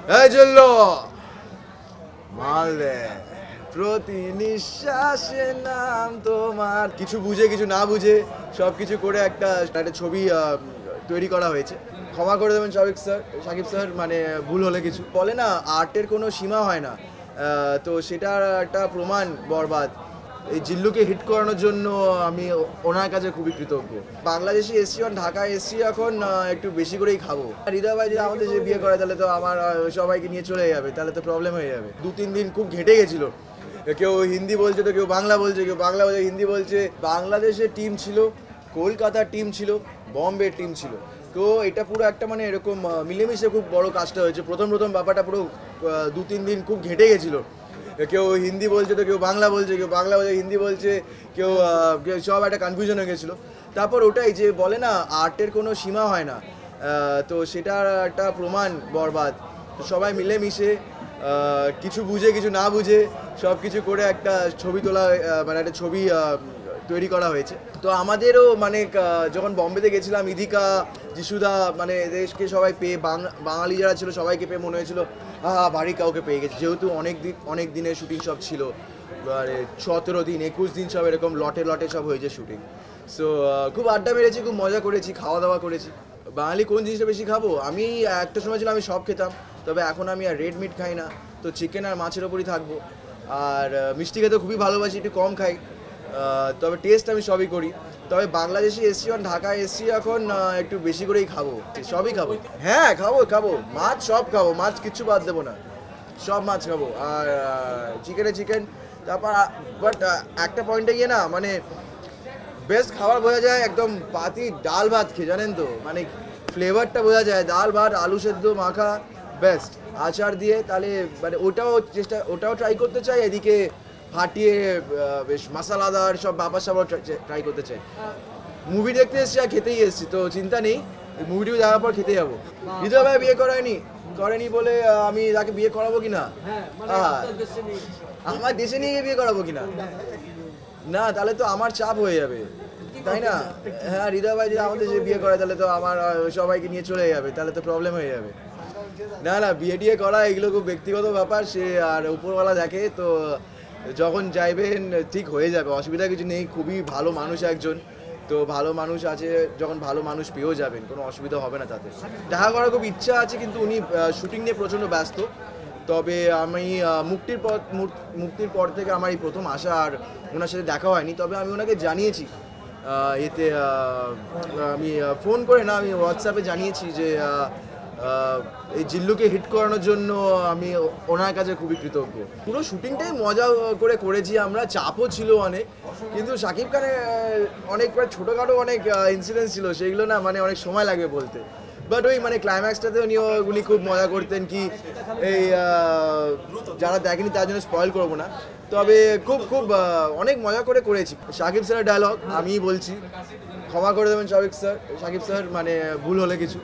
এই চললো মাল দে প্রতি নিঃশ্বাসে নাম তোমার। কিছু বুঝে কিছু না বুঝে সব কিছু করে একটা ছবি তৈরি করা হয়েছে। ক্ষমা করে দেবেন সাকিব স্যার, মানে ভুল হলে কিছু বলে না, আর্টের কোনো সীমা হয় না। তো সেটার একটা প্রমাণ বরবাদ। এই জিল্লুকে হিট করানোর জন্য আমি ওনার কাছে খুবই কৃতজ্ঞ। বাংলাদেশি এসছি, ঢাকায় এসছি এখন, একটু বেশি করেই খাবো। হৃদয় ভাই যদি আমাদের যে বিয়ে করে তাহলে তো আমার সবাইকে নিয়ে চলে যাবে, তাহলে তো প্রবলেম হয়ে যাবে। 2-3 দিন খুব ঘেটে গেছিলো, কেউ হিন্দি বলছে তো কেউ বাংলা বলছে, কেউ বাংলা বলছে হিন্দি বলছে। বাংলাদেশের টিম ছিল, কলকাতার টিম ছিল, বম্বের টিম ছিল। তো এটা পুরো একটা মানে এরকম মিলেমিশে খুব বড় কাজটা হয়েছে। প্রথম ব্যাপারটা পুরো 2-3 দিন খুব ঘেটে গেছিলো, কেউ হিন্দি বলছে তো কেউ বাংলা বলছে, কেউ বাংলা বলছে হিন্দি বলছে, কেউ সব একটা কনফিউশন হয়ে গেছিলো। তারপর ওটাই যে বলে না, আর্টের কোনো সীমা হয় না। তো সেটার একটা প্রমাণ বরবাদ। সবাই মিলেমিশে কিছু বুঝে কিছু না বুঝে সব কিছু করে একটা ছবি তোলা, মানে একটা ছবি তৈরি করা হয়েছে। তো আমাদেরও মানে যখন বম্বেতে গেছিলাম, ইধিকা, যিশুদা, মানে এদেরকে সবাই পেয়ে, বাঙালি যারা ছিল সবাইকে পেয়ে মনে হয়েছিল বাড়ি কাউকে পেয়ে গেছে। যেহেতু অনেক দিনের শুটিং সব ছিল, মানে 17 দিন 21 দিন সব এরকম লটে সব হয়েছে শুটিং। সো খুব আড্ডা মেরেছি, খুব মজা করেছি, খাওয়া দাওয়া করেছি। বাঙালি কোন জিনিসটা বেশি খাবো, আমি একটা সময় ছিল আমি সব খেতাম, তবে এখন আমি আর রেড মিট খাই না, তো চিকেন আর মাছের ওপরই থাকবো। আর মিষ্টি খেতে খুবই ভালোবাসি, একটু কম খাই, তবে টেস্ট আমি সবই করি। তবে বাংলাদেশি এসছি, ঢাকায় এসছি এখন, একটু বেশি করেই খাবো, সবই খাবো। হ্যাঁ খাবো, মাছ সব খাবো, মাছ কিচ্ছু বাদ দেবো না, সব মাছ খাবো। আর চিকেন। তারপর বাট একটা পয়েন্টে গিয়ে না, মানে বেস্ট খাবার বোঝা যায় একদম পাতি ডাল ভাত খেয়ে, জানেন তো, মানে ফ্লেভারটা বোঝা যায়। ডাল ভাত, আলু সেদ্ধ মাখা, বেস্ট আচার দিয়ে, তাহলে মানে ওটাও ট্রাই করতে চাই, এদিকে ফাটিয়ে বেশ মশলাদার সব ব্যাপার সব ট্রাই করতে চাই। মুভি দেখতে এসেছি আর খেতেই এসেছি, তো চিন্তা নেই, মুভিটিও দেখার পর খেতে যাবো। হৃদয় ভাই বিয়ে করেনি বলে আমি তাকে বিয়ে করাবো কিনা, আমার দেশে নিয়ে গিয়ে বিয়ে করাবো কিনা, না তাহলে তো আমার চাপ হয়ে যাবে, তাই না? হ্যাঁ, হৃদয় ভাই যদি আমাদের যে বিয়ে করে তাহলে তো আমার সবাইকে নিয়ে চলে যাবে, তাহলে তো প্রবলেম হয়ে যাবে। না বিয়ে করা এগুলো খুব ব্যক্তিগত ব্যাপার, সে আর উপরওয়ালা দেখে, তো যখন চাইবেন ঠিক হয়ে যাবে, অসুবিধা কিছু নেই। খুবই ভালো মানুষ একজন, তো ভালো মানুষ আছে, যখন ভালো মানুষ পেয়েও যাবেন কোনো অসুবিধা হবে না তাতে। দেখা করার খুব ইচ্ছা আছে, কিন্তু উনি শুটিং নিয়ে প্রচণ্ড ব্যস্ত। তবে আমি মুক্তির পর থেকে আমার এই প্রথম আসা, আর ওনার সাথে দেখা হয়নি। তবে আমি ওনাকে জানিয়েছি, এতে আমি ফোন করে না, আমি হোয়াটসঅ্যাপে জানিয়েছি যে এই জিল্লুকে হিট করানোর জন্য আমি ওনার কাছে খুবই কৃতজ্ঞ। পুরো শুটিংটাই মজা করে করেছি আমরা, চাপও ছিল অনেক, কিন্তু শাকিব খানের অনেক ছোটোখাটো অনেক ইনসিডেন্টস ছিল, সেগুলো না মানে অনেক সময় লাগবে বলতে। বাট ওই মানে ক্লাইম্যাক্সটাতেও উনি খুব মজা করতেন, কি এই যারা দেখেনি তার জন্য স্পয়েল করবো না, তবে খুব অনেক মজা করে করেছি। শাকিব স্যারের ডায়লগ আমি বলছি, ক্ষমা করে দেবেন সাকিব স্যার, মানে ভুল হলে কিছু।